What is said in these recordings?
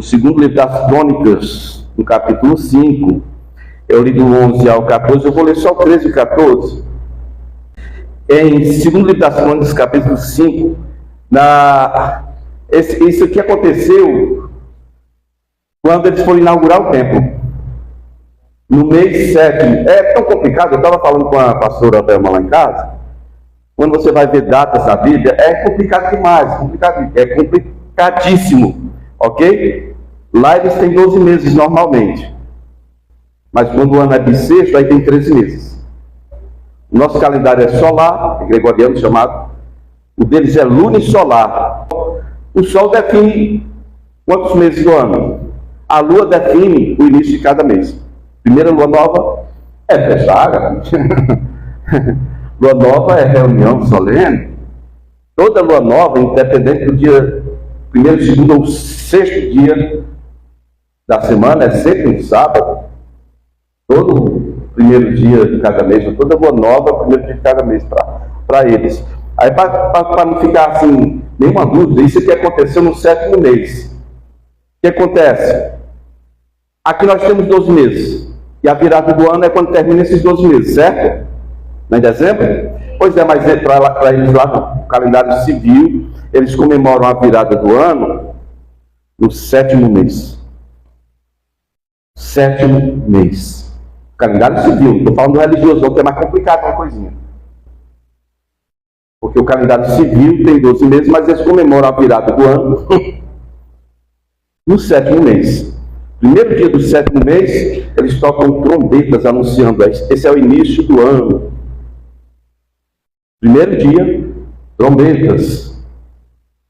no segundo livro das Crônicas, no capítulo 5, eu li do 11 ao 14, eu vou ler só 13 e 14. Em segundo livro das Crônicas, capítulo 5, isso aqui aconteceu quando eles foram inaugurar o templo. No mês 7, é tão complicado, eu estava falando com a pastora Thelma lá em casa, quando você vai ver datas na Bíblia, é complicado demais, é complicadíssimo, ok? Lá eles têm 12 meses normalmente, mas quando o ano é bissexto, aí tem 13 meses. O nosso calendário é solar, é gregoriano chamado, o deles é lunisolar. O sol define quantos meses do ano, a lua define o início de cada mês. Primeira lua nova é festa ágape. Lua nova é reunião solene. Toda lua nova, independente do dia primeiro, segundo ou sexto dia da semana, é sempre um sábado. Todo primeiro dia de cada mês, toda lua nova, primeiro dia de cada mês para eles. Aí, para não ficar assim, nenhuma dúvida, isso aqui aconteceu no 7º mês. O que acontece? Aqui nós temos 12 meses. E a virada do ano é quando termina esses 12 meses, certo? Não é em dezembro? Pois é, mas para eles lá no calendário civil, eles comemoram a virada do ano no 7º mês. 7º mês. Calendário civil, não estou falando do religioso, não, que é mais complicado uma coisinha. Porque o calendário civil tem 12 meses, mas eles comemoram a virada do ano no 7º mês. Primeiro dia do 7º mês, eles tocam trombetas anunciando, esse é o início do ano. Primeiro dia, trombetas.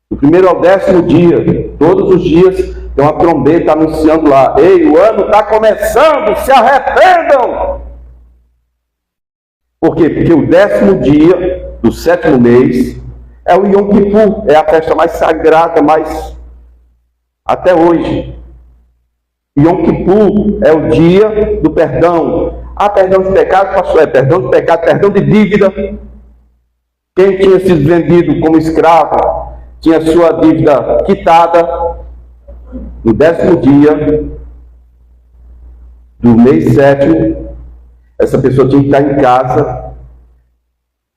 Do 1º ao 10º dia, todos os dias, tem uma trombeta anunciando lá: ei, o ano está começando, se arrependam! Por quê? Porque o 10º dia do 7º mês é o Yom Kippur, é a festa mais sagrada, mais até hoje. Yom Kippur é o dia do perdão. Perdão de pecado, pastor, perdão de pecado, perdão de dívida. Quem tinha sido vendido como escravo tinha sua dívida quitada. No 10º dia do mês 7º, essa pessoa tinha que estar em casa,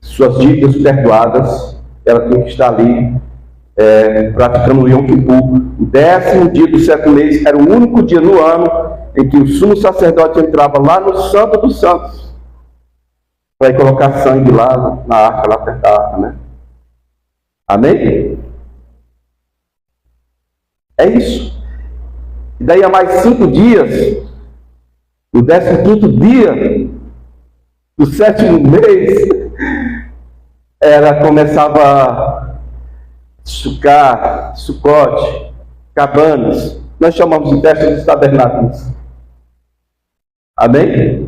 suas dívidas perdoadas, ela tinha que estar ali praticando o Yom Kippur. O 10º dia do 7º mês era o único dia no ano em que o sumo sacerdote entrava lá no Santo dos Santos para colocar sangue lá na arca, lá perto da arca, né? Amém? É isso. E daí a mais 5 dias, no 15º dia do 7º mês, começava Sucote, cabanas. Nós chamamos de festa dos tabernáculos. Amém?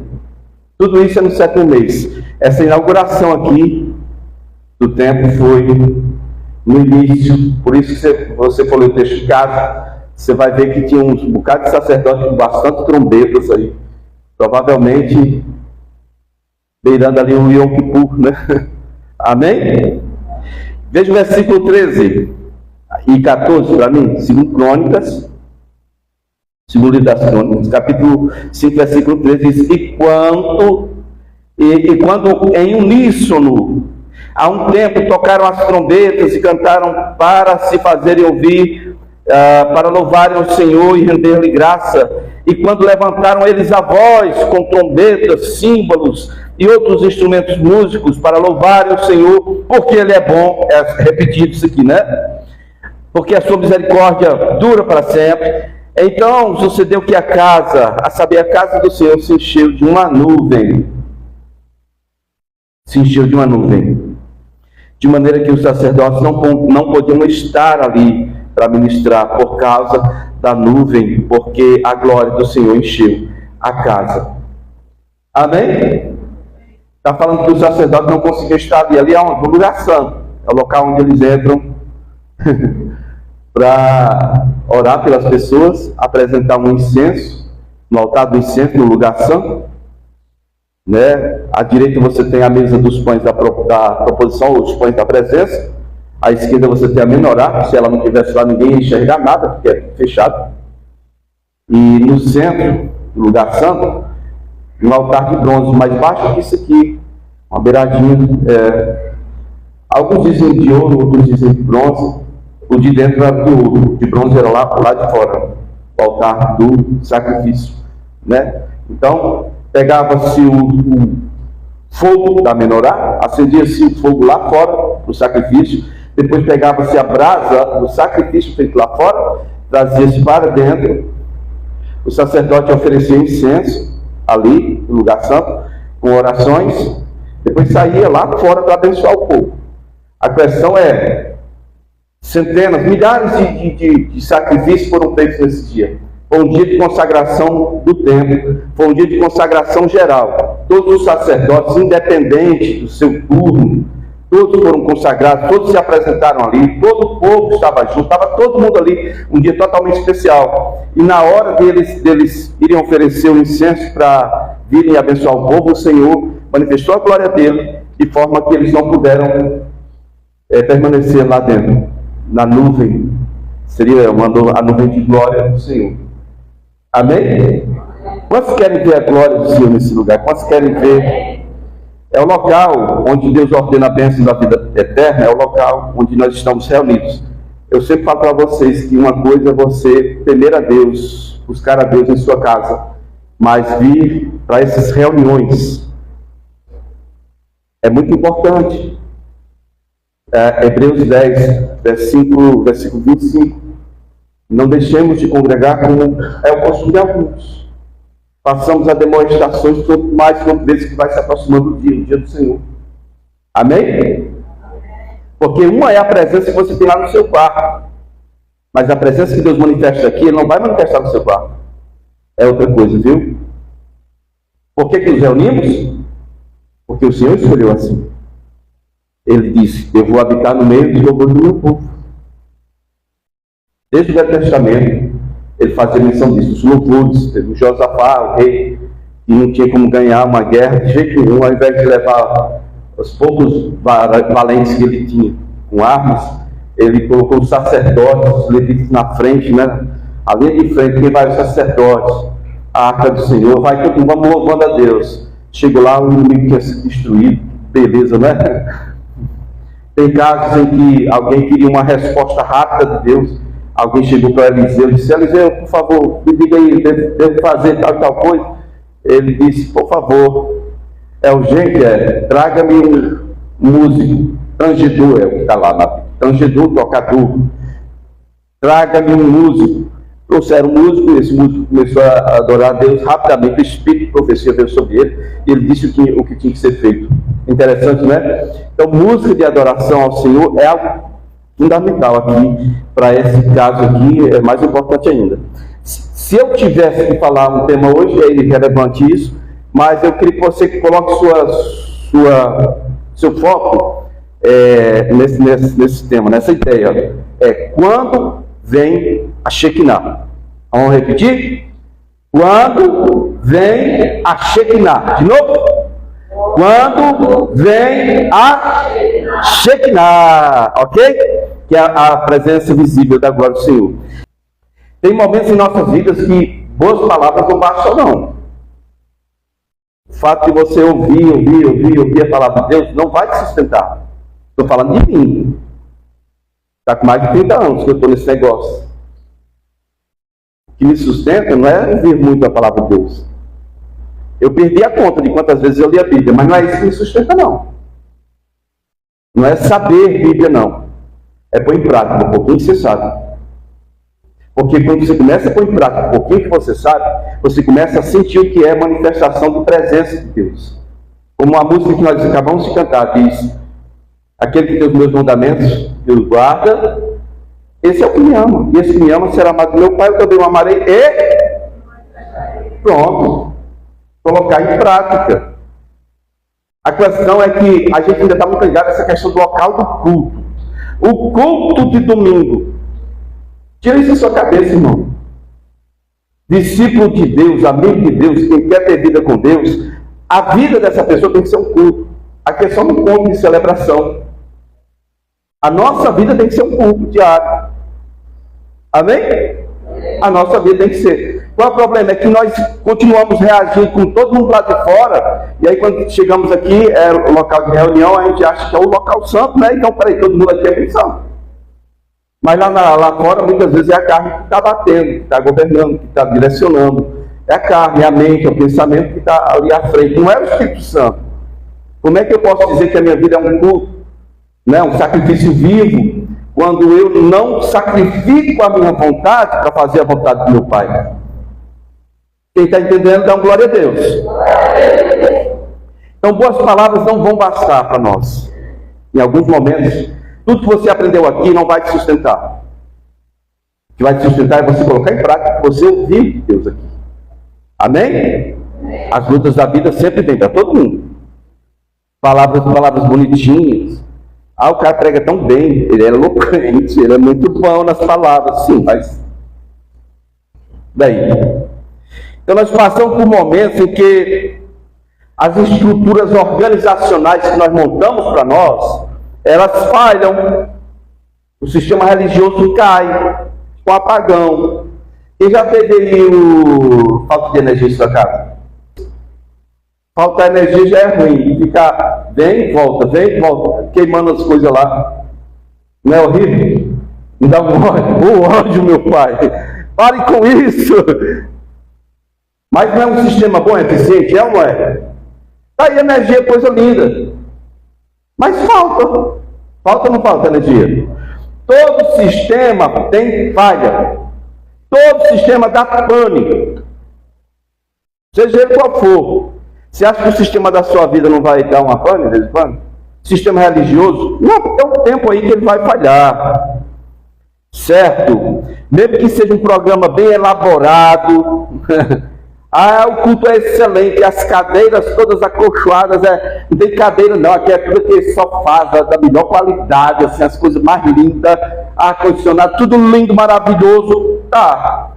Tudo isso é no 7º mês. Essa inauguração aqui do templo foi no início. Por isso que você for ler o texto de casa, você vai ver que tinha uns bocados de sacerdotes com bastante trombetas aí. Provavelmente beirando ali o Yom Kippur, né? Amém? Veja o versículo 13 e 14 para mim, segundo Crônicas, segundo livro das Crônicas, capítulo 5, versículo 13, diz: quando em uníssono, há um tempo, tocaram as trombetas e cantaram para se fazerem ouvir, para louvarem o Senhor e render-lhe graça, e quando levantaram eles a voz com trombetas, símbolos e outros instrumentos músicos para louvarem o Senhor, porque Ele é bom, é repetido isso aqui, né? Porque a sua misericórdia dura para sempre. Então sucedeu que a casa, a saber, a casa do Senhor se encheu de uma nuvem. Se encheu de uma nuvem. De maneira que os sacerdotes não podiam estar ali para ministrar por causa da nuvem, porque a glória do Senhor encheu a casa. Amém? Está falando que os sacerdotes não conseguiam estar ali. Ali é um lugar santo. É o local onde eles entram para orar pelas pessoas, apresentar um incenso no altar do incenso, no lugar santo, né? À direita você tem a mesa dos pães da proposição, ou os pães da presença. À esquerda você tem a menorá, se ela não tivesse lá ninguém ia enxergar nada, porque é fechado. E no centro do lugar santo, um altar de bronze, mais baixo que isso aqui, uma beiradinha. Alguns dizem de ouro, outros dizem de bronze. O de dentro era de ouro, o de bronze era lá de fora, o altar do sacrifício, né? Então, pegava-se o fogo da menorá, acendia-se o fogo lá fora do sacrifício, depois pegava-se a brasa do sacrifício feito lá fora, trazia-se para dentro, o sacerdote oferecia incenso ali, no lugar santo, com orações, depois saía lá fora para abençoar o povo. A questão é, centenas, milhares de sacrifícios foram feitos nesse dia. Foi um dia de consagração do templo, foi um dia de consagração geral. Todos os sacerdotes, independente do seu turno, todos foram consagrados, todos se apresentaram ali, todo o povo estava junto, estava todo mundo ali, um dia totalmente especial. E na hora deles irem oferecer o incenso para virem abençoar o povo, o Senhor manifestou a glória dele, de forma que eles não puderam permanecer lá dentro, na nuvem. Mandou a nuvem de glória do Senhor. Amém? Quantos querem ver a glória do Senhor nesse lugar? Quantos querem ver? É o local onde Deus ordena a bênção da vida eterna, é o local onde nós estamos reunidos. Eu sempre falo para vocês que uma coisa é você temer a Deus, buscar a Deus em sua casa, mas vir para essas reuniões é muito importante. Hebreus 10, versículo 25. Não deixemos de congregar como é o costume de alguns. Façamos as demonstrações, quanto mais quanto vezes que vai se aproximando o dia do Senhor. Amém? Porque uma é a presença que você tem lá no seu quarto. Mas a presença que Deus manifesta aqui, Ele não vai manifestar no seu quarto. É outra coisa, viu? Por que nos reunimos? Porque o Senhor escolheu assim. Ele disse, eu vou habitar no meio dos louvores do meu povo. Desde o Velho Testamento, ele fazia menção disso. Os louvores, teve o Josafá, o rei, que não tinha como ganhar uma guerra de jeito nenhum, ao invés de levar os poucos valentes que ele tinha com armas, ele colocou os sacerdotes, os levitas na frente, né? A linha de frente, quem vai? Os sacerdotes, a arca do Senhor, vai todo mundo, vamos louvando a Deus. Chega lá, o inimigo quer ser destruído, beleza, né? Tem casos em que alguém queria uma resposta rápida de Deus. Alguém chegou para Eliseu e disse, Eliseu, por favor, me diga aí, devo fazer tal e tal coisa? Ele disse, por favor, é urgente, traga-me um músico, tangedor, é o que está lá na Bíblia, tangedor, tocador, traga-me um músico. Trouxeram um músico, esse músico começou a adorar a Deus rapidamente, o espírito de profecia veio sobre ele, e ele disse o que tinha que ser feito. Interessante, né? Então, música de adoração ao Senhor é algo fundamental aqui, para esse caso aqui, é mais importante ainda. Se eu tivesse que falar um tema hoje, é irrelevante isso, mas eu queria que você coloque seu foco nesse tema, nessa ideia. Quando vem a Shekinah. Vamos repetir? Quando vem a Shekinah. De novo? Quando vem a Shekinah, ok? Que é a presença visível da glória do Senhor. Tem momentos em nossas vidas que boas palavras não bastam, não. O fato de você ouvir a palavra de Deus não vai te sustentar. Estou falando de mim. Está com mais de 30 anos que eu estou nesse negócio. O que me sustenta não é ouvir muito a palavra de Deus. Eu perdi a conta de quantas vezes eu li a Bíblia, mas não é isso que me sustenta, não. Não é saber Bíblia, não. É pôr em prática um pouquinho que você sabe. Porque quando você começa a pôr em prática um pouquinho que você sabe, você começa a sentir o que é manifestação de presença de Deus. Como a música que nós acabamos de cantar diz, aquele que tem os meus mandamentos, Deus guarda, esse é o que me ama. E esse que me ama será amado do meu Pai, eu também o amarei e pronto. Colocar em prática. A questão é que a gente ainda está muito ligado nessa questão do local do culto. O culto de domingo. Tira isso da sua cabeça, irmão. Discípulo de Deus, amigo de Deus, quem quer ter vida com Deus, a vida dessa pessoa tem que ser um culto. Aqui é só um ponto de celebração. A nossa vida tem que ser um culto diário. Amém? A nossa vida tem que ser. Qual é o problema? É que nós continuamos reagindo com todo mundo lá de fora, e aí quando chegamos aqui, é o local de reunião, a gente acha que é o local santo, né? Então, peraí, todo mundo aqui é bem santo. Mas lá fora, muitas vezes, é a carne que está batendo, que está governando, que está direcionando. É a carne, é a mente, é o pensamento que está ali à frente. Não é o Espírito Santo. Como é que eu posso dizer que a minha vida é um culto, né? Um sacrifício vivo, quando eu não sacrifico a minha vontade para fazer a vontade do meu Pai? Quem está entendendo, dá um glória a Deus. Então, boas palavras não vão bastar para nós. Em alguns momentos, tudo que você aprendeu aqui não vai te sustentar. O que vai te sustentar é você colocar em prática, você ouvir de Deus aqui. Amém? As lutas da vida sempre vêm para todo mundo. Palavras bonitinhas. Ah, o cara prega tão bem, ele é eloquente, ele é muito bom nas palavras. Sim, mas... daí? Então nós passamos por momentos em que as estruturas organizacionais que nós montamos para nós, elas falham. O sistema religioso cai, com apagão. Quem já teve aí falta de energia em sua casa? Falta de energia já é ruim. Ficar vem e volta, queimando as coisas lá. Não é horrível? Me dá um ódio, meu pai. Pare com isso. Mas não é um sistema bom, eficiente? É ou não é? Tá aí energia, coisa linda. Mas falta. Falta ou não falta energia? Todo sistema tem falha. Todo sistema dá pânico. Seja ele qual for. Você acha que o sistema da sua vida não vai dar uma pane de vez em quando? Sistema religioso? Não, tem um tempo aí que ele vai falhar. Certo? Mesmo que seja um programa bem elaborado. O culto é excelente, as cadeiras todas acolchoadas, não tem cadeira não, aqui é tudo aquele sofá da melhor qualidade, assim, as coisas mais lindas, ar-condicionado, tudo lindo, maravilhoso. Tá.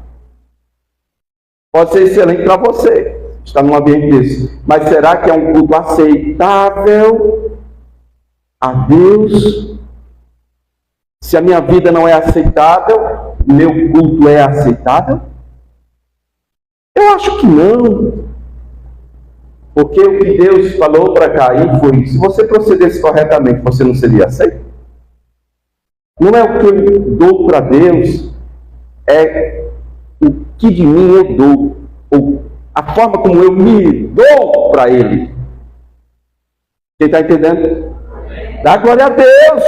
Pode ser excelente para você, estar num ambiente desse, mas será que é um culto aceitável a Deus? Se a minha vida não é aceitável, meu culto é aceitável? Eu acho que não. Porque o que Deus falou para Caim foi: se você procedesse corretamente, você não seria aceito? Não é o que eu dou para Deus, é o que de mim eu dou, ou a forma como eu me dou para Ele. Quem está entendendo? Dá glória a Deus.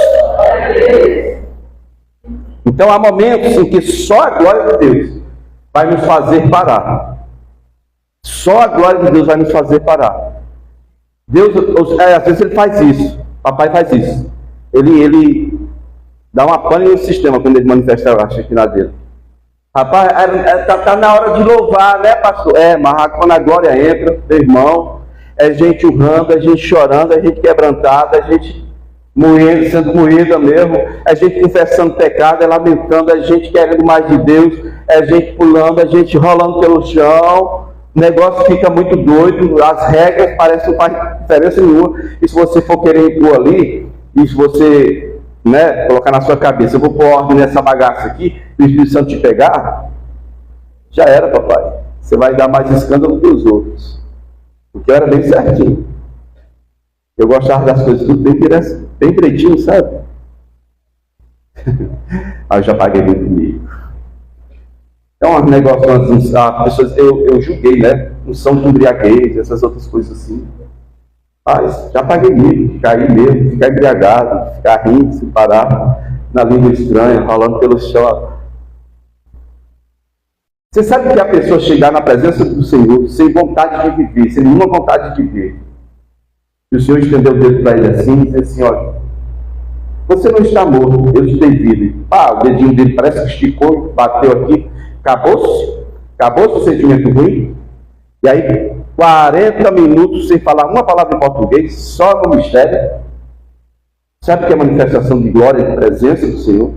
Então há momentos em que só a glória de Deus vai nos fazer parar. Só a glória de Deus vai nos fazer parar. Deus, às vezes ele faz isso. Papai faz isso. Ele dá uma pane no sistema quando ele manifesta a Shekinah dele. Rapaz, tá na hora de louvar, né, pastor? Mas quando a glória entra, meu irmão, é gente urrando, é gente chorando, é gente quebrantada, é gente moendo, sendo moída mesmo, é gente confessando pecado, é lamentando, é gente querendo mais de Deus, é gente pulando, é gente rolando pelo chão. O negócio fica muito doido, as regras parecem que não faz diferença nenhuma. E se você for querer impor ali, e se você, colocar na sua cabeça, eu vou pôr ordem nessa bagaça aqui, e o Espírito Santo te pegar, já era, papai. Você vai dar mais escândalo que os outros. Porque eu era bem certinho. Eu gostava das coisas tudo bem direitinho, sabe? Aí eu já paguei muito comigo. Então, um negócio, as pessoas, eu julguei, unção de embriaguez, essas outras coisas assim. Mas já paguei mico, cair mesmo, ficar embriagado, ficar rindo, sem parar, na língua estranha, falando pelo chão. Você sabe que a pessoa chegar na presença do Senhor sem vontade de viver, sem nenhuma vontade de viver, e o Senhor estendeu o dedo para ele assim e disse assim: olha, você não está morto, eu te dei vida. O dedinho dele parece que esticou, bateu aqui. Acabou-se o sentimento ruim. E aí, 40 minutos sem falar uma palavra em português, só no mistério. Sabe o que é manifestação de glória e de presença do Senhor?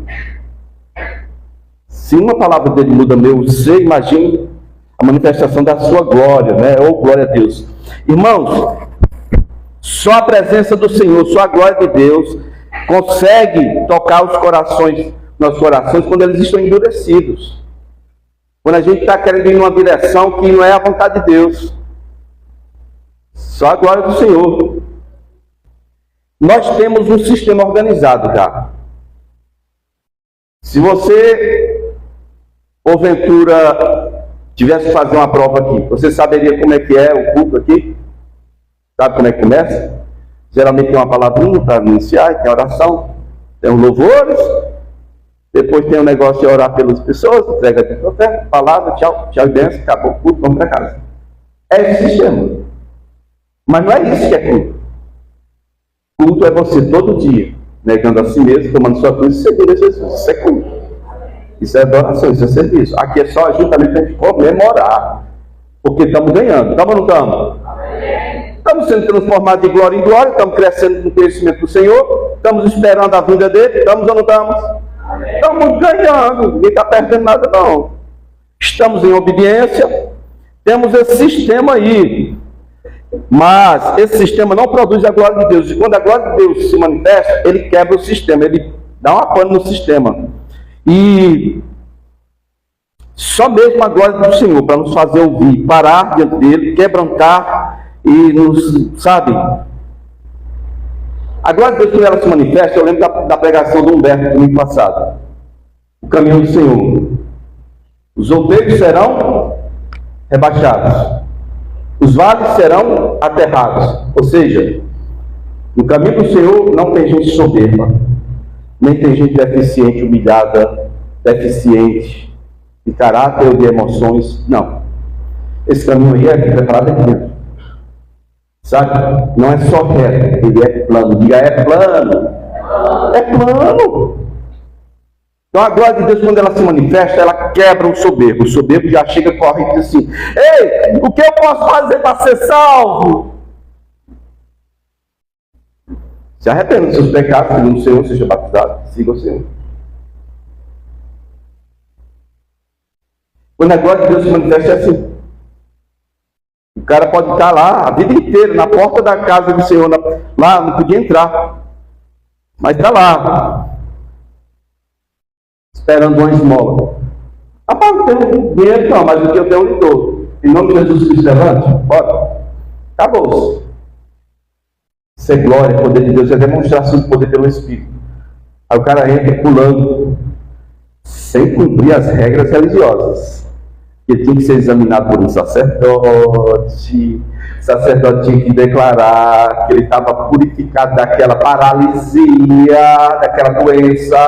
Se uma palavra dele muda meu ser, imagine a manifestação da sua glória, ou glória a Deus. Irmãos, só a presença do Senhor, só a glória de Deus consegue tocar os corações, nossos corações, quando eles estão endurecidos. Quando a gente está querendo ir numa direção que não é a vontade de Deus. Só a glória do Senhor. Nós temos um sistema organizado já. Se você, porventura, tivesse que fazer uma prova aqui, você saberia como é que é o culto aqui? Sabe como é que começa? Geralmente tem uma palavrinha para iniciar, tem oração, tem os louvores, depois tem um negócio de orar pelas pessoas, entrega de profeta, palavra, tchau, tchau e benção, acabou o culto, vamos para casa. É esse sistema. Mas não é isso que é culto. Culto é você todo dia, negando a si mesmo, tomando sua cruz e seguindo a Jesus. Isso é culto. Isso é adoração, isso é serviço. Aqui é só justamente para a gente comemorar. Porque estamos ganhando. Estamos ou não estamos? Estamos sendo transformados de glória em glória, estamos crescendo no conhecimento do Senhor, estamos esperando a vinda dele, estamos ou não estamos? Estamos ganhando, ninguém está perdendo nada não. Estamos em obediência, temos esse sistema aí, mas esse sistema não produz a glória de Deus, e quando a glória de Deus se manifesta, ele quebra o sistema, ele dá uma pane no sistema, e só mesmo a glória do Senhor, para nos fazer ouvir, parar diante dele, quebrantar, e nos, sabe, a glória de Deus quando ela se manifesta, eu lembro da pregação do Humberto do domingo passado, o caminho do Senhor. Os outeiros serão rebaixados, os vales serão aterrados, ou seja, no caminho do Senhor não tem gente soberba, nem tem gente deficiente, humilhada, deficiente de caráter ou de emoções, não. Esse caminho aí é preparado aqui dentro. Sabe? Não é só reto, ele é plano. Diga, é plano. É plano. Então a glória de Deus, quando ela se manifesta, ela quebra o soberbo. O soberbo já chega, corre e diz assim: ei, o que eu posso fazer para ser salvo? Se arrependa dos seus pecados, segundo o Senhor, seja batizado, siga o Senhor. Quando a glória de Deus se manifesta, é assim. O cara pode estar lá a vida inteira, na porta da casa do Senhor, lá não podia entrar, mas está lá, esperando uma esmola. Rapaz, não tenho dinheiro não, mas o que eu tenho eu lhe dou. Em nome de Jesus Cristo, levante, bora. Acabou-se. Isso é glória, poder de Deus, é demonstração de poder pelo Espírito. Aí o cara entra pulando, sem cumprir as regras religiosas. Ele tinha que ser examinado por um sacerdote. O sacerdote tinha que declarar que ele estava purificado daquela paralisia, daquela doença.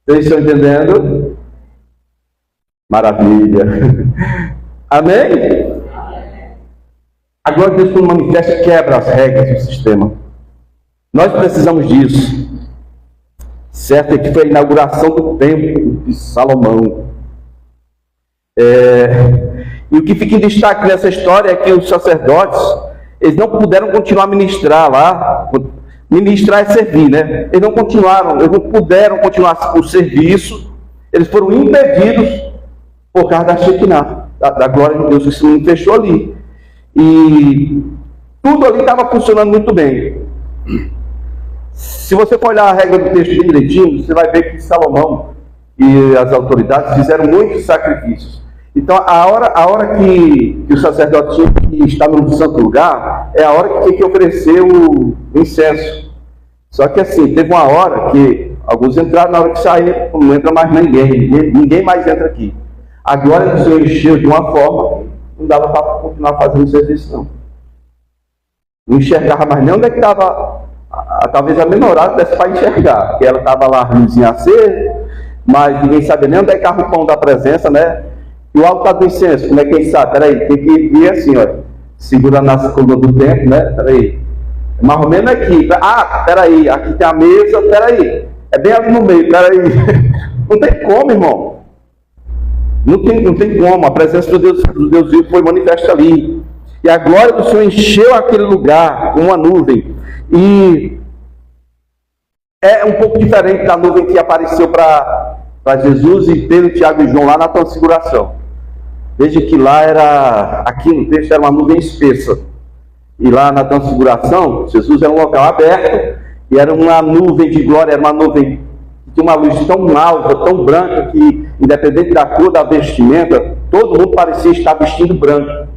Vocês estão entendendo? Maravilha. Amém? A glória de Deus, quando manifesta, quebra as regras do sistema. Nós precisamos disso. Certo? Que foi a inauguração do templo de Salomão. E o que fica em destaque nessa história é que os sacerdotes, eles não puderam continuar a ministrar lá. Ministrar é servir, né? Eles não puderam continuar o serviço. Eles foram impedidos por causa da Shekinah, da glória de Deus que se manifestou ali. E tudo ali estava funcionando muito bem. Se você for olhar a regra do texto bem direitinho, você vai ver que Salomão e as autoridades fizeram muitos sacrifícios. Então, a hora que o sacerdote tinha que estar no santo lugar, é a hora que tinha que oferecer o incenso. Só que assim, teve uma hora que alguns entraram, na hora que sair, não entra mais ninguém mais entra aqui. A glória do Senhor encheu de uma forma, não dava para continuar fazendo o serviço, não. Não enxergava mais nem onde é que estava, talvez a menorada desse para enxergar, porque ela estava lá, a luzinha acesa, mas ninguém sabia nem onde é que estava o pão da presença, né? E o altar do incenso, como é que quem sabe? Peraí, tem que ir assim, olha, segurando a coluna do tempo, né? Peraí, mais ou menos aqui. Ah, peraí, aqui tem a mesa, peraí, é bem ali no meio, peraí. Não tem como, irmão. Não tem como. A presença do Deus vivo foi manifesta ali. E a glória do Senhor encheu aquele lugar com uma nuvem. E é um pouco diferente da nuvem que apareceu para Jesus e Pedro, Tiago e João lá na transfiguração. Veja que lá aqui no texto era uma nuvem espessa. E lá na transfiguração, Jesus era um local aberto, e era uma nuvem de glória, era uma nuvem que tinha uma luz tão alta, tão branca, que, independente da cor da vestimenta, todo mundo parecia estar vestindo branco.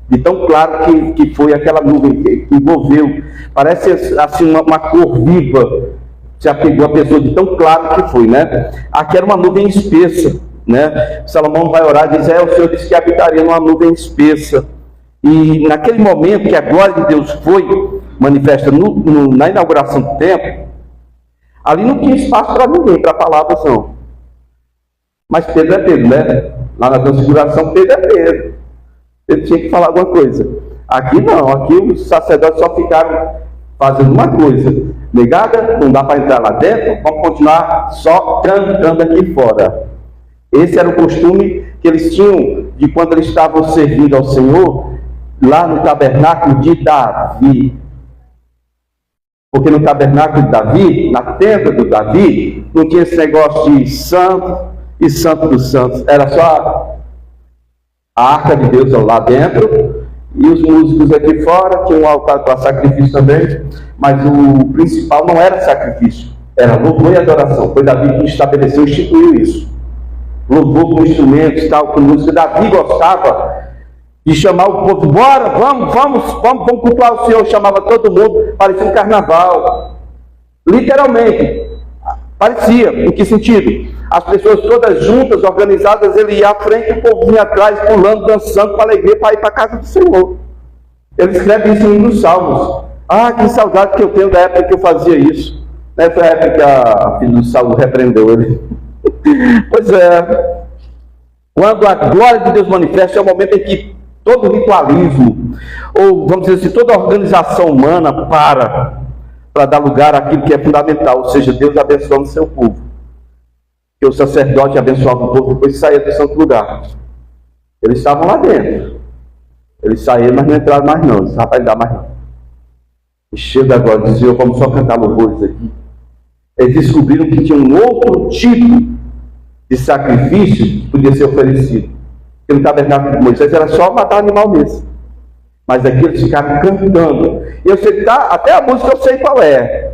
De tão claro que foi aquela nuvem que envolveu. Parece assim uma cor viva. Se apegou a pessoa de tão claro que foi, né? Aqui era uma nuvem espessa, né? Salomão vai orar e diz, o Senhor disse que habitaria numa nuvem espessa. E naquele momento que a glória de Deus foi manifesta na inauguração do templo, ali não tinha espaço para ninguém, para palavras não. Mas Pedro é Pedro, né? Lá na transfiguração, Pedro é Pedro. Ele tinha que falar alguma coisa. Aqui não, aqui os sacerdotes só ficaram fazendo uma coisa. Negada, não dá para entrar lá dentro, vamos continuar só cantando aqui fora. Esse era o costume que eles tinham de quando eles estavam servindo ao Senhor, lá no tabernáculo de Davi. Porque no tabernáculo de Davi, na tenda do Davi, não tinha esse negócio de santo e santo dos santos. Era só a arca de Deus lá dentro, e os músicos aqui fora, tinha um altar para sacrifício também, mas o principal não era sacrifício, era louvor e adoração. Foi Davi que estabeleceu, instituiu isso. Louvor com instrumentos, tal, com música. Davi gostava de chamar o povo, bora, vamos cultuar o Senhor. Chamava todo mundo, parecia um carnaval. Literalmente, parecia. Em que sentido? As pessoas todas juntas, organizadas, ele ia à frente, o povo vinha atrás, pulando, dançando com alegria para ir para a casa do Senhor. Ele escreve isso em um dos Salmos. Ah, que saudade que eu tenho da época que eu fazia isso. Nessa época que a filha do Saulo repreendeu ele. Pois é. Quando a glória de Deus manifesta, é o momento em que todo ritualismo, ou vamos dizer assim, toda organização humana para dar lugar àquilo que é fundamental, ou seja, Deus abençoando o seu povo. Que o sacerdote abençoava o povo, depois saía do santo lugar. Eles estavam lá dentro. Eles saíram, mas não entraram mais não. Esse rapaz não dá mais não. E chega agora, dizia, vamos só cantar louvores aqui. Eles descobriram que tinha um outro tipo de sacrifício que podia ser oferecido. Porque no tabernáculo de Moisés era só matar animal mesmo. Mas aqui eles ficaram cantando. E eu sei, até a música eu sei qual é.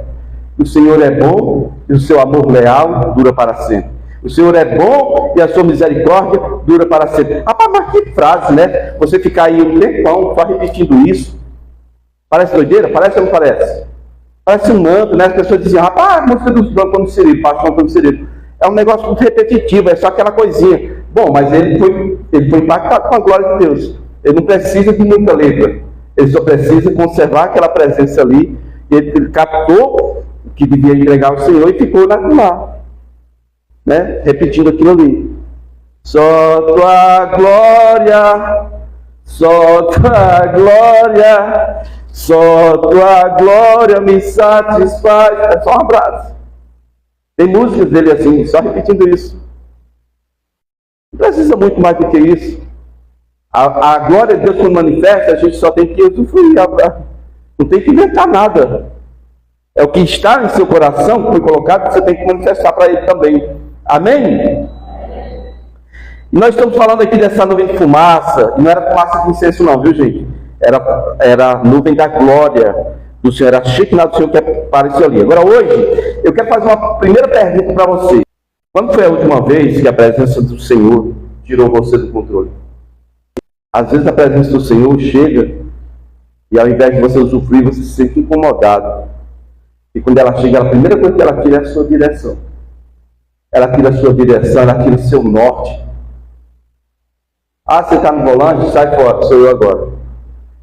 O Senhor é bom e o seu amor leal dura para sempre. O Senhor é bom e a sua misericórdia dura para sempre. Rapaz, mas que frase, né? Você ficar aí um tempão só repetindo isso. Parece doideira? Parece ou não parece? Parece um manto, né? As pessoas diziam, rapaz, a música do Antônio Cirilo, pastor Antônio Cirilo. É um negócio muito repetitivo, é só aquela coisinha. Bom, mas ele foi impactado com a glória de Deus. Ele não precisa de muita letra. Ele só precisa conservar aquela presença ali. E ele captou o que devia entregar ao Senhor e ficou lá. Né? Repetindo aquilo ali. Só tua glória, só tua glória, só tua glória me satisfaz. É só um abraço. Tem músicas dele assim, só repetindo isso. Não precisa muito mais do que isso. A glória de Deus quando manifesta, a gente só tem que usufruir. Não tem que inventar nada. É o que está em seu coração, que foi colocado, que você tem que manifestar para ele também. Amém? E nós estamos falando aqui dessa nuvem de fumaça, e não era fumaça de incenso não, viu gente? Era a nuvem da glória do Senhor, era a Shekinah do Senhor que apareceu ali. Agora hoje, eu quero fazer uma primeira pergunta para você. Quando foi a última vez que a presença do Senhor tirou você do controle? Às vezes a presença do Senhor chega, e ao invés de você usufruir, você se sente incomodado. E quando ela chega, a primeira coisa que ela tira é a sua direção. Ela tira a sua direção, ela tira o seu norte. Ah, você está no volante? Sai fora, sou eu agora.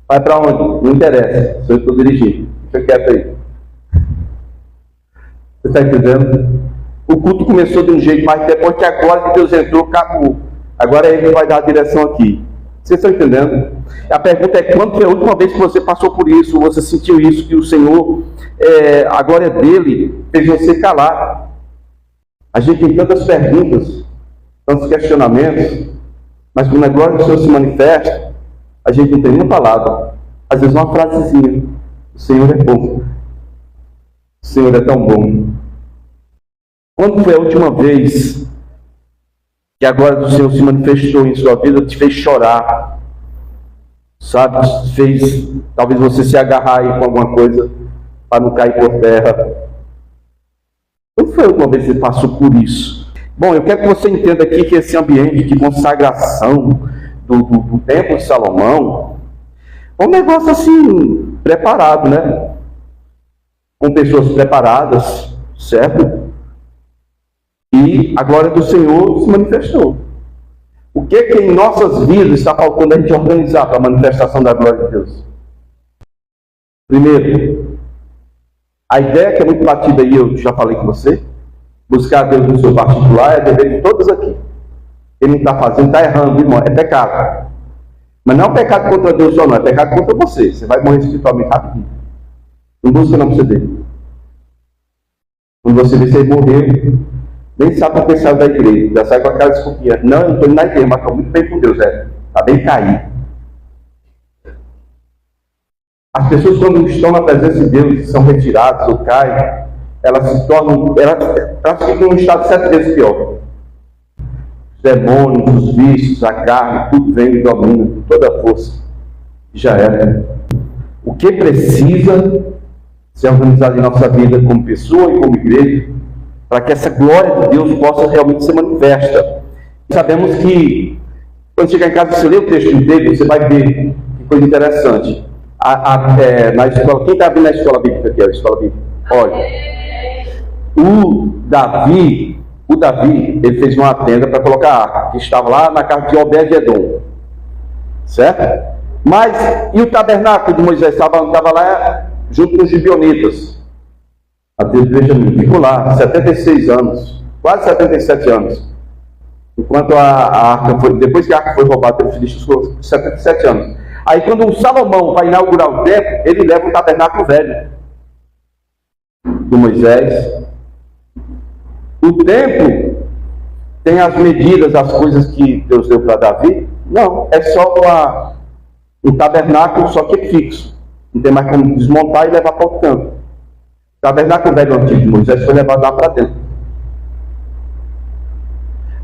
Vai para onde? Não interessa, sou eu que estou dirigindo. Fica quieto aí. Você está entendendo? O culto começou de um jeito, mas depois que a glória de Deus entrou, acabou. Agora ele vai dar a direção aqui. Vocês estão entendendo? A pergunta é, quando foi a última vez que você passou por isso, você sentiu isso, que o Senhor, a glória dele, fez você calar? A gente tem tantas perguntas, tantos questionamentos, mas quando a glória do Senhor se manifesta, a gente não tem uma palavra, às vezes uma frasezinha. O Senhor é bom. O Senhor é tão bom. Quando foi a última vez que a glória do Senhor se manifestou em sua vida, te fez chorar? Sabe? Fez talvez você se agarrar aí com alguma coisa para não cair por terra. Não foi alguma vez que você passou por isso? Bom, eu quero que você entenda aqui que esse ambiente de consagração do Templo de Salomão é um negócio assim, preparado, né? Com pessoas preparadas, certo? E a glória do Senhor se manifestou. O que em nossas vidas está faltando a gente organizar para a manifestação da glória de Deus? Primeiro, a ideia que é muito batida aí, eu já falei com você, buscar Deus no seu particular é dever de todos aqui. Ele não está fazendo, está errando, irmão, é pecado. Mas não é um pecado contra Deus só não, é pecado contra você. Você vai morrer espiritualmente rapidinho. Não busca não para você dele. Quando você vê você morrer, nem sabe o que saiu da igreja, já sai com aquela desculpinha. Não, eu não estou indo na igreja, mas estou muito bem com Deus, está bem caído. As pessoas, quando estão na presença de Deus, são retiradas ou caem, elas se tornam, elas ficam em um estado 7 vezes pior. Os demônios, os vícios, a carne, tudo vem e domina, com toda a força. E já era. O que precisa ser organizado em nossa vida como pessoa e como igreja, para que essa glória de Deus possa realmente ser manifesta. Sabemos que, quando chegar em casa, você lê o texto inteiro, você vai ver que coisa interessante. Na escola, quem está vindo na escola bíblica aqui? A escola bíblica? Olha, o Davi, ele fez uma tenda para colocar a arca, que estava lá na casa de Obed-edom, certo? Mas, e o tabernáculo de Moisés estava lá junto com os gibeonitas, a tribo de Benjamim, ficou lá 76 anos, quase 77 anos, enquanto a arca foi, depois que a arca foi roubada pelos filisteus, ficou 77 anos. Aí quando o Salomão vai inaugurar o templo, ele leva o tabernáculo velho do Moisés. O templo tem as medidas, as coisas que Deus deu para Davi? Não, é só um tabernáculo, só que é fixo. Não tem mais como desmontar e levar para o canto. O tabernáculo velho antigo de Moisés foi levado lá para dentro.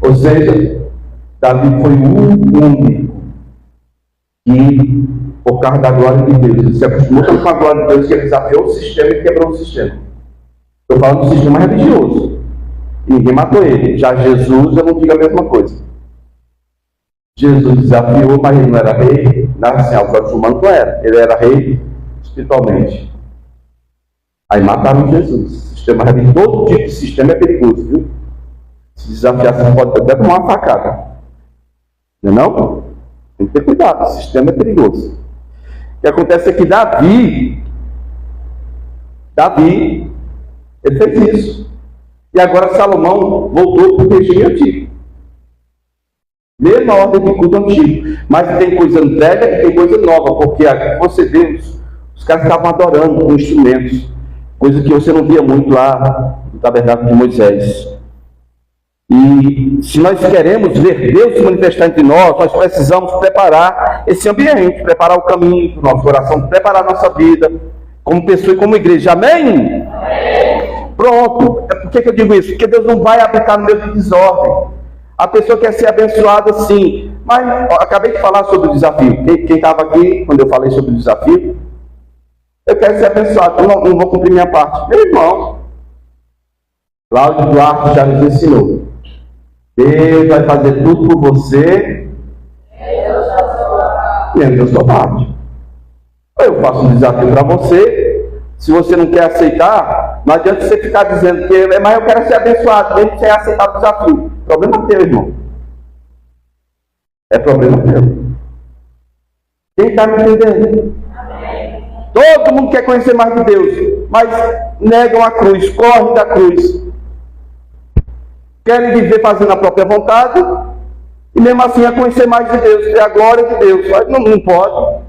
Ou seja, Davi foi o único que, por causa da glória de Deus, ele se acostumou com a glória de Deus, que ele desafiou o sistema e quebrou o sistema. Estou falando do sistema religioso. E ninguém matou ele. Já Jesus, eu não digo a mesma coisa. Jesus desafiou, mas ele não era rei. Assim, o próprio humano não era. Ele era rei espiritualmente. Aí mataram Jesus. Sistema religioso, todo tipo de sistema é perigoso, viu? Se desafiar, você pode até tomar uma facada. Não é não? Tem que ter cuidado, o sistema é perigoso. O que acontece é que Davi, ele fez isso. E agora Salomão voltou para o regime antigo. Mesma ordem de culto antigo. Mas tem coisa velha e tem coisa nova. Porque você vê, os caras estavam adorando com instrumentos. Coisa que você não via muito lá no tabernáculo de Moisés. E se nós queremos ver Deus se manifestar entre nós precisamos preparar esse ambiente, preparar o caminho do nosso coração, preparar a nossa vida, como pessoa e como igreja. Amém? Amém. Pronto. Por que eu digo isso? Porque Deus não vai habitar no meio de desordem. A pessoa quer ser abençoada sim. Mas eu acabei de falar sobre o desafio. Quem estava aqui quando eu falei sobre o desafio? Eu quero ser abençoado, eu não vou cumprir minha parte. Meu irmão, Cláudio Duarte já nos ensinou. Deus vai fazer tudo por você. Menos a sua parte. Eu faço um desafio para você. Se você não quer aceitar, não adianta você ficar dizendo que mas eu quero ser abençoado, mesmo sem aceitar o desafio. Problema teu, irmão. É problema teu. Quem está me entendendo? Amém. Todo mundo quer conhecer mais de Deus, mas negam a cruz, correm da cruz. Querem viver fazendo a própria vontade e mesmo assim a conhecer mais de Deus, ter a glória de Deus. Mas não pode.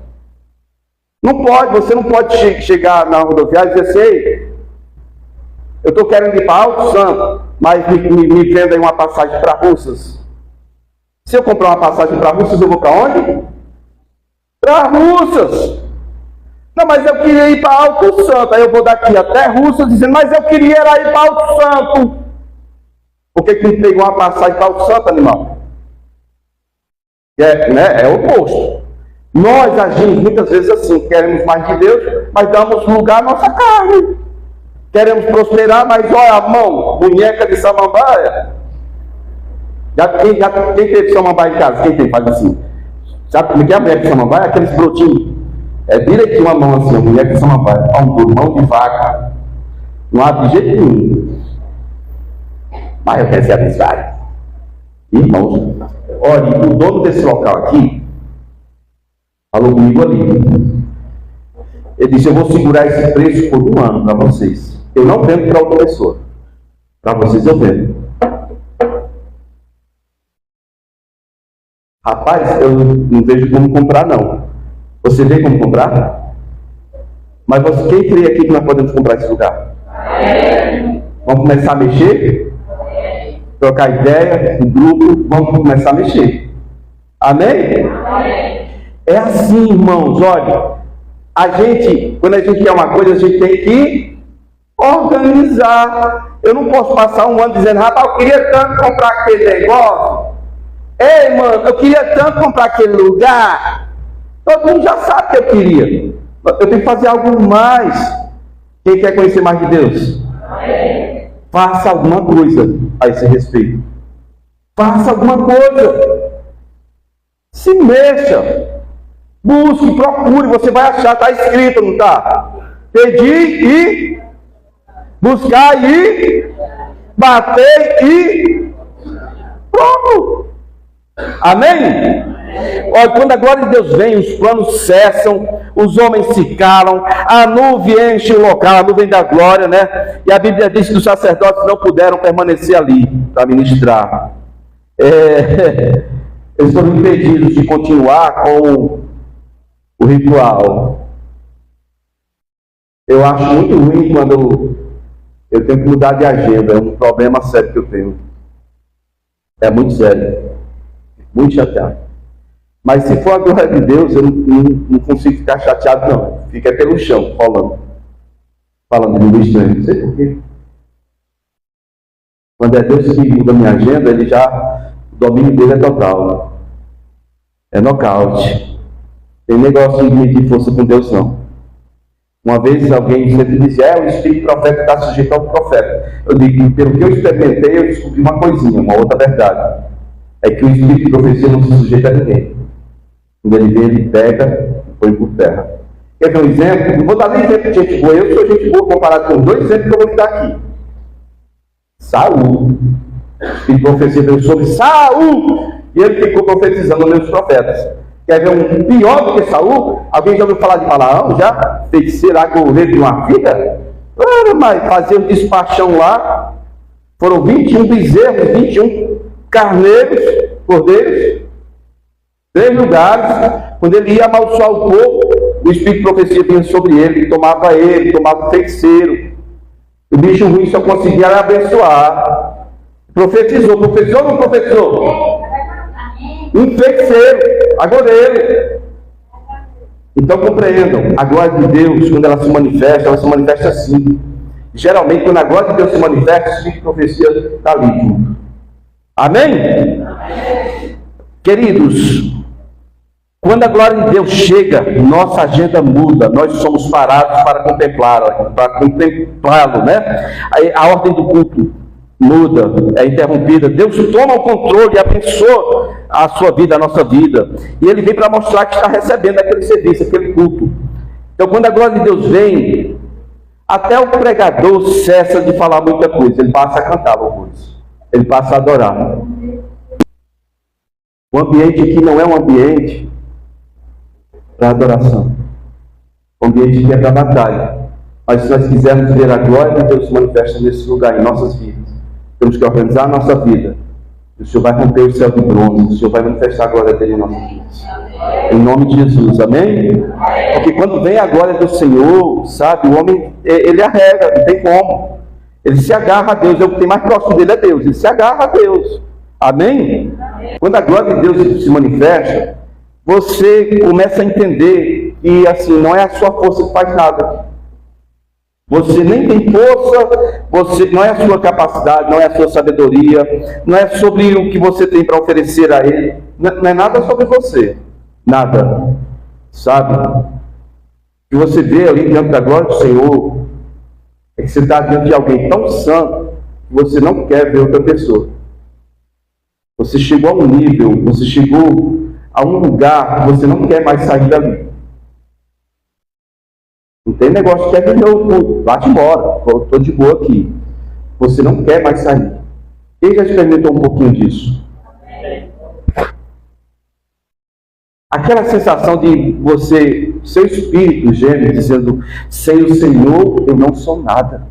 Não pode, você não pode chegar na rodoviária e dizer assim, eu estou querendo ir para Alto Santo, mas me vendem uma passagem para Russas. Se eu comprar uma passagem para Russas, eu vou para onde? Para Russas. Não, mas eu queria ir para Alto Santo. Aí eu vou daqui até Russas dizendo, mas eu queria ir para Alto Santo. Por que me pegou uma passagem para Alto Santo, animal? É o oposto. Nós agimos muitas vezes assim, queremos mais de Deus, mas damos lugar à nossa carne. Queremos prosperar, mas olha a mão, boneca de samambaia. Quem teve samambaia em casa? Quem tem? Faz assim. Sabe como é que é a boneca de samambaia? Aqueles brotinhos. É direitinho a mão assim, a boneca de samambaia. Mão de vaca. Não abre de jeito nenhum. Mas eu quero ser abençoado. Irmãos, olha, o dono desse local aqui falou comigo ali. Ele disse: eu vou segurar esse preço por 1 ano para vocês. Eu não vendo para outra pessoa. Para vocês eu vendo. Rapaz, eu não vejo como comprar, não. Você vê como comprar? Mas você, quem crê aqui que nós podemos comprar esse lugar? Vamos começar a mexer? Trocar ideia, um grupo, vamos começar a mexer. Amém? É assim, irmãos, olha. Quando a gente quer uma coisa, a gente tem que organizar. Eu não posso passar 1 ano dizendo: rapaz, eu queria tanto comprar aquele negócio. Ei, mano, eu queria tanto comprar aquele lugar. Todo mundo já sabe que eu queria. Eu tenho que fazer algo mais. Quem quer conhecer mais de Deus? Faça alguma coisa a esse respeito. Faça alguma coisa. Se mexa. Busque, procure, você vai achar, está escrito, não está? Pedir e buscar e bater e pronto. Amém? Olha, quando a glória de Deus vem, os planos cessam, os homens se calam, a nuvem enche o local, a nuvem da glória, né? E a Bíblia diz que os sacerdotes não puderam permanecer ali para ministrar. Eles foram impedidos de continuar com o ritual. Eu acho muito ruim quando eu tenho que mudar de agenda. É um problema sério que eu tenho. É muito sério. Muito chateado. Mas se for a glória de Deus, eu não consigo ficar chateado, não. Fica pelo chão, falando de língua estranha. Não sei por quê. Quando é Deus que muda a minha agenda, o domínio dele é total. É nocaute. Tem negócio de medir força com Deus, não. Uma vez alguém sempre dizia: o espírito profeta está sujeito ao profeta. Eu digo: pelo que eu experimentei, eu descobri uma coisinha, uma outra verdade. É que o espírito de profecia não se sujeita a ninguém. Quando ele vem, ele pega e põe por terra. Quer ver um exemplo? Não vou dar nem exemplo de gente boa. Eu sou gente boa comparado com 2 exemplos que eu vou lhe dar aqui. Saul. O espírito de profecia veio sobre Saul. E ele ficou profetizando nos meus profetas. Quer ver um pior do que Saul? Alguém já ouviu falar de Balaão? Já? Feiticeiro, agoureiro de uma filha? Mas fazer um despachão lá. Foram 21 bezerros, 21 carneiros, cordeiros. 3 lugares. Quando ele ia amaldiçoar o povo, o espírito de profecia vinha sobre ele, tomava o feiticeiro. O bicho ruim só conseguia abençoar. Profetizou ou não profetizou? Um feiticeiro, agoureiro. Então compreendam, a glória de Deus, quando ela se manifesta assim. Geralmente, quando a glória de Deus se manifesta, o espírito de profecia está ali junto. Amém? Queridos, quando a glória de Deus chega, nossa agenda muda, nós somos parados para contemplá-lo, né? A ordem do culto muda, é interrompida. Deus toma o controle e abençoa a sua vida, a nossa vida. E ele vem para mostrar que está recebendo aquele serviço, aquele culto. Então, quando a glória de Deus vem, até o pregador cessa de falar muita coisa, ele passa a cantar louvores, ele passa a adorar. O ambiente aqui não é um ambiente para adoração. O ambiente aqui é para batalha. Mas se nós quisermos ver a glória de Deus se manifesta nesse lugar, em nossas vidas, temos que organizar a nossa vida. O Senhor vai romper o céu de bronze, o Senhor vai manifestar a glória dele em nossas vidas. Em nome de Jesus, amém? Porque quando vem a glória do Senhor, sabe, o homem, ele arrega, não tem como. Ele se agarra a Deus, o que tem mais próximo dele é Deus, ele se agarra a Deus. Amém? Quando a glória de Deus se manifesta, você começa a entender que assim, não é a sua força que faz nada. Você nem tem força, não é a sua capacidade, não é a sua sabedoria, não é sobre o que você tem para oferecer a Ele, não é nada sobre você, nada, sabe? O que você vê ali diante da glória do Senhor É que você está diante de alguém tão santo que você não quer ver outra pessoa. Você chegou a um nível, você chegou a um lugar que você não quer mais sair dali. Não tem negócio que é de novo, vai embora, estou de boa aqui. Você não quer mais sair. Quem já experimentou um pouquinho disso? Aquela sensação de você, seu espírito gêmeo, dizendo: sem o Senhor eu não sou nada.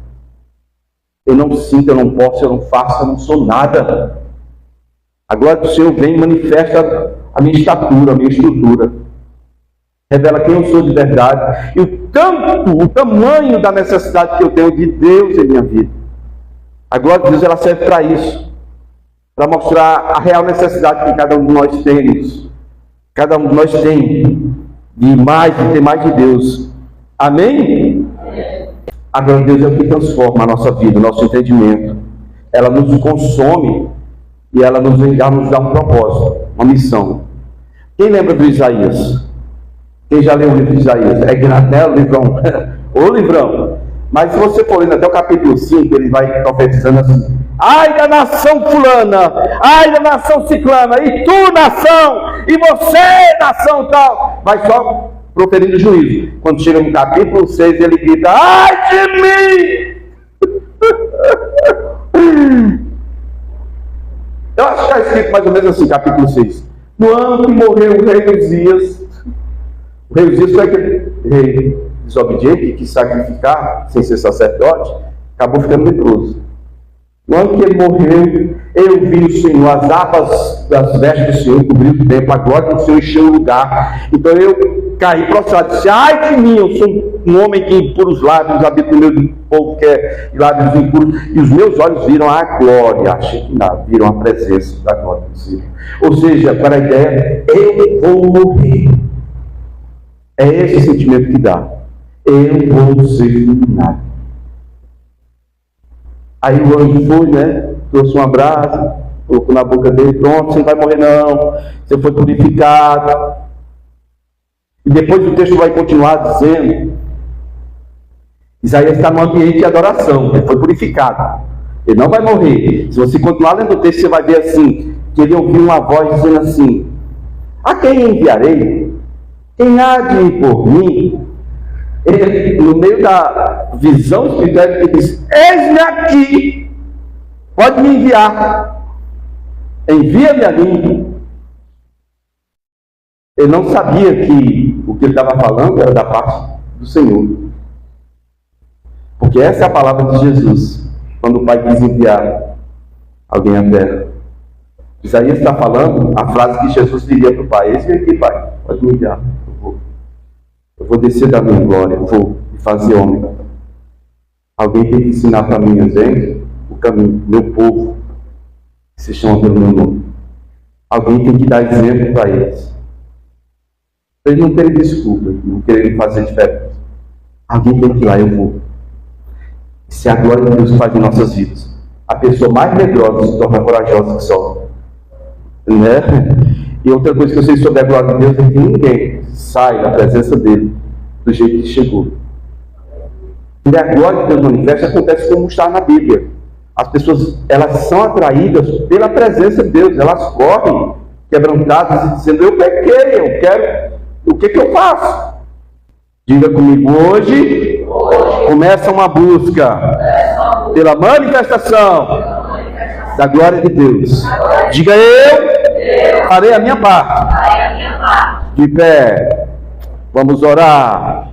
Eu não sinto, eu não posso, eu não faço, eu não sou nada. A glória do Senhor vem e manifesta a minha estatura, a minha estrutura. Revela quem eu sou de verdade. E o tamanho da necessidade que eu tenho de Deus em minha vida. A glória de Deus, ela serve para isso. Para mostrar a real necessidade que cada um de nós temos. Cada um de nós tem de ter mais de Deus. Amém? A glória de Deus é o que transforma a nossa vida, o nosso entendimento. Ela nos consome e ela nos dá um propósito, uma missão. Quem lembra do Isaías? Quem já leu o livro de Isaías? É grande, né? O livrão. O livrão. Mas se você for lendo até o capítulo 5, ele vai profetizando assim: ai da nação fulana, ai da nação ciclana, e tu, nação, e você, nação tal. Vai só proferindo juízo. Quando chega no capítulo 6, ele grita: ai de mim! Eu acho que está escrito mais ou menos assim, capítulo 6. No ano que morreu o rei Uzias, o rei Uzias foi aquele rei desobediente que quis sacrificar sem ser sacerdote, acabou ficando leproso. No ano que ele morreu, eu vi o Senhor, as abas das vestes do Senhor cobriu o templo, a glória do Senhor encheu o lugar. Então eu caí prostrado, disse: ai de mim, eu sou um homem que impura os lábios, habito no meio do povo que é lábios impuros, e os meus olhos viram a glória, achei que não, viram a presença da glória do Senhor. Ou seja, para a ideia, eu vou morrer. É esse sentimento que dá. Eu vou ser iluminado. Aí o anjo foi, né? Trouxe um abraço, colocou na boca dele: pronto, você não vai morrer não, você foi purificado. E depois o texto vai continuar dizendo: Isaías está no ambiente de adoração, ele foi purificado, ele não vai morrer. Se você continuar lendo o texto, você vai ver assim, que ele ouviu uma voz dizendo assim: a quem enviarei? Quem há de ir por mim? Ele, no meio da visão espiritual, ele diz: eis-me aqui, pode me enviar, envia-me a mim. Ele não sabia que o que ele estava falando era da parte do Senhor, porque essa é a palavra de Jesus, quando o Pai quis enviar alguém à terra. Isaías está falando a frase que Jesus diria para o Pai: eis-me aqui, Pai, pode me enviar. Eu vou descer da minha glória, eu vou me fazer homem. Alguém tem que ensinar para mim, gente, o caminho, meu povo, que se chama pelo meu nome. Alguém tem que dar exemplo para eles. Para eles não terem desculpa, não quererem fazer diferente. Alguém tem que ir lá, eu vou. Isso é a glória de Deus que faz em nossas vidas. A pessoa mais medrosa se torna corajosa que só. Né? E outra coisa que eu sei sobre a glória de Deus é que ninguém sai da presença dele do jeito que chegou. E a glória de Deus manifesta acontece como está na Bíblia. As pessoas, elas são atraídas pela presença de Deus, elas correm quebrantadas e dizendo: eu pequei, eu quero, o que eu faço? Diga comigo: hoje começa uma busca pela manifestação da glória de Deus. Diga: eu farei a minha parte. De pé, vamos orar.